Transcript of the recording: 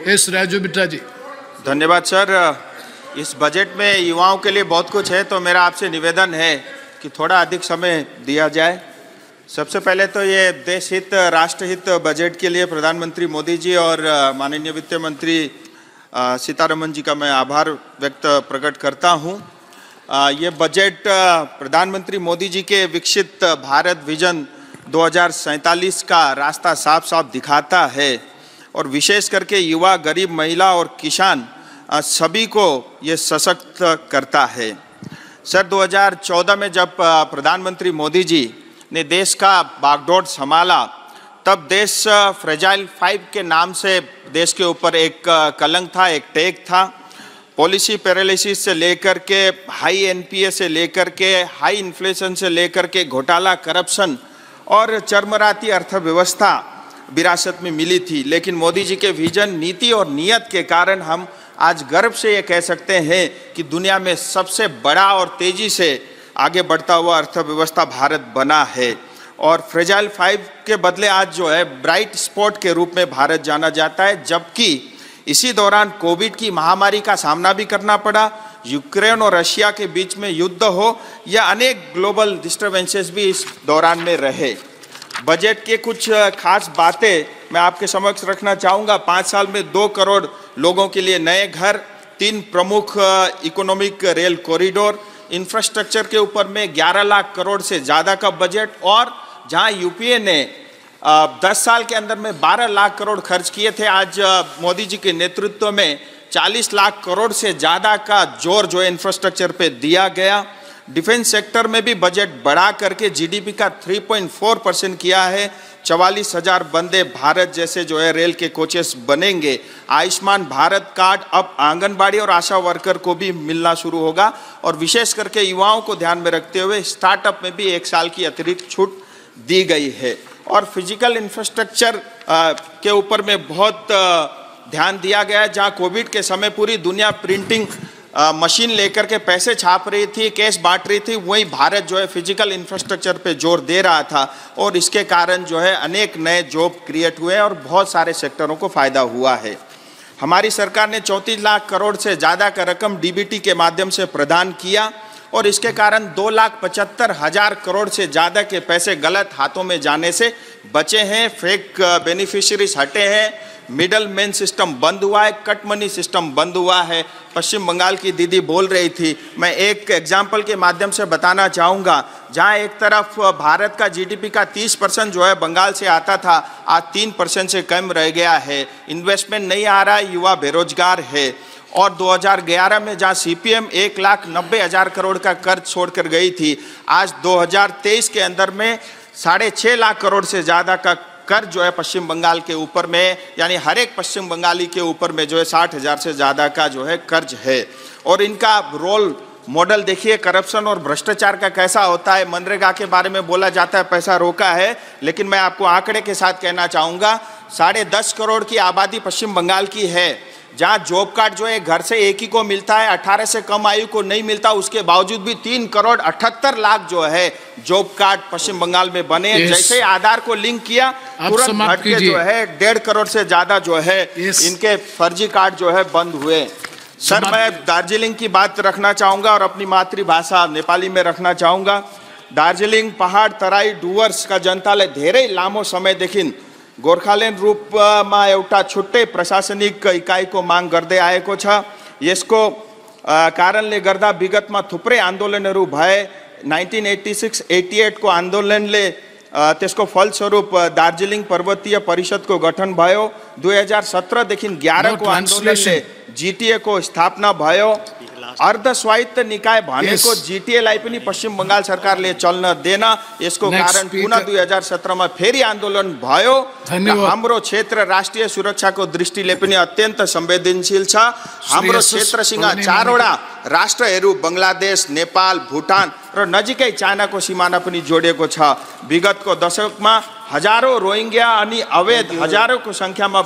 S Raju Bitta जी। धन्यवाद sir. इस budget में युवाओं के लिए बहुत कुछ है, तो मेरा आपसे निवेदन है कि थोड़ा अधिक समय दिया जाए। सबसे पहले तो ये देश हित राष्ट्र हित बजट के लिए प्रधानमंत्री मोदी जी और माननीय वित्त मंत्री सीतारमण जी का मैं आभार प्रकट करता हूँ। ये बजट प्रधानमंत्री मोदी जी के विकसित भारत विजन 2047 का रास्ता साफ साफ दिखाता है और विशेष करके युवा, गरीब, महिला और किसान सभी को ये सशक्त करता है। सर 2014 में जब प्रधानमंत्री मोदी जी ने देश का बागडोर संभाला, तब देश फ्रेजाइल 5 के नाम से देश के ऊपर एक कलंक था, एक टैग था। पॉलिसी पैरालिसिस से लेकर के हाई एनपीए से लेकर के हाई इन्फ्लेशन से लेकर के घोटाला, करप्शन और चरमराती अर्थव्यवस्था विरासत में मिली थी। लेकिन मोदी जी के विजन, नीति और नियत के कारण हम आज गर्व से ये कह सकते हैं कि दुनिया में सबसे बड़ा और तेजी से आगे बढ़ता हुआ अर्थव्यवस्था भारत बना है। और फ्रेजाइल 5 के बदले आज जो है ब्राइट स्पॉट के रूप में भारत जाना जाता है। जबकि इसी दौरान कोविड की महामारी का सामना भी करना पड़ा, यूक्रेन और रशिया के बीच में युद्ध हो या अनेक ग्लोबल डिस्टर्बेंसेस भी इस दौरान में रहे। बजट के कुछ खास बातें मैं आपके समक्ष रखना चाहूँगा। 5 साल में 2 करोड़ लोगों के लिए नए घर, 3 प्रमुख इकोनॉमिक रेल कॉरिडोर, इंफ्रास्ट्रक्चर के ऊपर में 11 लाख करोड़ से ज़्यादा का बजट, और जहां यूपीए ने 10 साल के अंदर में 12 लाख करोड़ खर्च किए थे, आज मोदी जी के नेतृत्व में 40 लाख करोड़ से ज़्यादा का जोर जो है इंफ्रास्ट्रक्चर पे दिया गया। डिफेंस सेक्टर में भी बजट बढ़ा करके जीडीपी का 3.4% किया है। 44,000 वंदे भारत जैसे जो है रेल के कोचेस बनेंगे। आयुष्मान भारत कार्ड अब आंगनबाड़ी और आशा वर्कर को भी मिलना शुरू होगा। और विशेष करके युवाओं को ध्यान में रखते हुए स्टार्टअप में भी 1 साल की अतिरिक्त छूट दी गई है। और फिजिकल इंफ्रास्ट्रक्चर के ऊपर में बहुत ध्यान दिया गया है। जहाँ कोविड के समय पूरी दुनिया प्रिंटिंग मशीन लेकर के पैसे छाप रही थी, कैश बांट रही थी, वहीं भारत जो है फिजिकल इंफ्रास्ट्रक्चर पे जोर दे रहा था और इसके कारण जो है अनेक नए जॉब क्रिएट हुए और बहुत सारे सेक्टरों को फायदा हुआ है। हमारी सरकार ने 34 लाख करोड़ से ज़्यादा का रकम डीबीटी के माध्यम से प्रदान किया और इसके कारण 2,75,000 करोड़ से ज़्यादा के पैसे गलत हाथों में जाने से बचे हैं। फेक बेनिफिशियरीज हटे हैं, मिडल मैन सिस्टम बंद हुआ है, कट मनी सिस्टम बंद हुआ है। पश्चिम बंगाल की दीदी बोल रही थी, मैं एक एग्जाम्पल के माध्यम से बताना चाहूँगा। जहाँ एक तरफ भारत का जीडीपी का 30% जो है बंगाल से आता था, आज 3% से कम रह गया है। इन्वेस्टमेंट नहीं आ रहा है, युवा बेरोजगार है। और 2011 में जहाँ सीपीएम 1,90,000 करोड़ का कर्ज छोड़कर गई थी, आज 2023 के अंदर में 6.5 लाख करोड़ से ज़्यादा का कर्ज जो है पश्चिम बंगाल के ऊपर में, यानी हर एक पश्चिम बंगाली के ऊपर में जो है 60,000 से ज़्यादा का जो है कर्ज है। और इनका रोल मॉडल देखिए, करप्शन और भ्रष्टाचार का कैसा होता है। मनरेगा के बारे में बोला जाता है पैसा रोका है, लेकिन मैं आपको आंकड़े के साथ कहना चाहूँगा 10.5 करोड़ की आबादी पश्चिम बंगाल की है, जहाँ जॉब कार्ड जो है घर से एक ही को मिलता है, 18 से कम आयु को नहीं मिलता। उसके बावजूद भी 3 करोड़ 78 लाख जो है जॉब कार्ड पश्चिम बंगाल में बने। जैसे आधार को लिंक किया, तुरंत घट के जो है 1.5 करोड़ से ज्यादा जो है इनके फर्जी कार्ड जो है बंद हुए। सर मैं दार्जिलिंग की बात रखना चाहूँगा और अपनी मातृभाषा नेपाली में रखना चाहूँगा। दार्जिलिङ पहाड तराई डुवर्स का जनताले धेरै लामो समयदेखि गोर्खाल्यान्ड रूपमा एउटा छुट्टै प्रशासनिक इकाइको माग गर्दै आएको छ। यसको कारणले गर्दा विगतमा थुप्रै आन्दोलनहरू भए। 1986-88 को आन्दोलनले त्यसको फलस्वरूप दार्जिलिङ पर्वतीय परिषदको गठन भयो। 2017 देखि 11 को आन्दोलनले जीटीए को स्थापना भयो। अर्ध स्वायत्त निकाय भनेको जीटीएलाई पनि पश्चिम बंगाल सरकारले चल्न देन। यसको कारण पुनः 2017 मा फेरि आन्दोलन भयो। हाम्रो क्षेत्र राष्ट्रिय सुरक्षाको दृष्टिले पनि अत्यन्त संवेदनशील छ। हाम्रो क्षेत्रसँग 4 वटा राष्ट्रहरू बंगलादेश, नेपाल, भुटान र नजिकै चाइनाको सिमाना पनि जोडिएको छ। विगतको दशकमा हजारौं रोहिंग्या अनि अवैध हजारौंको संख्यामा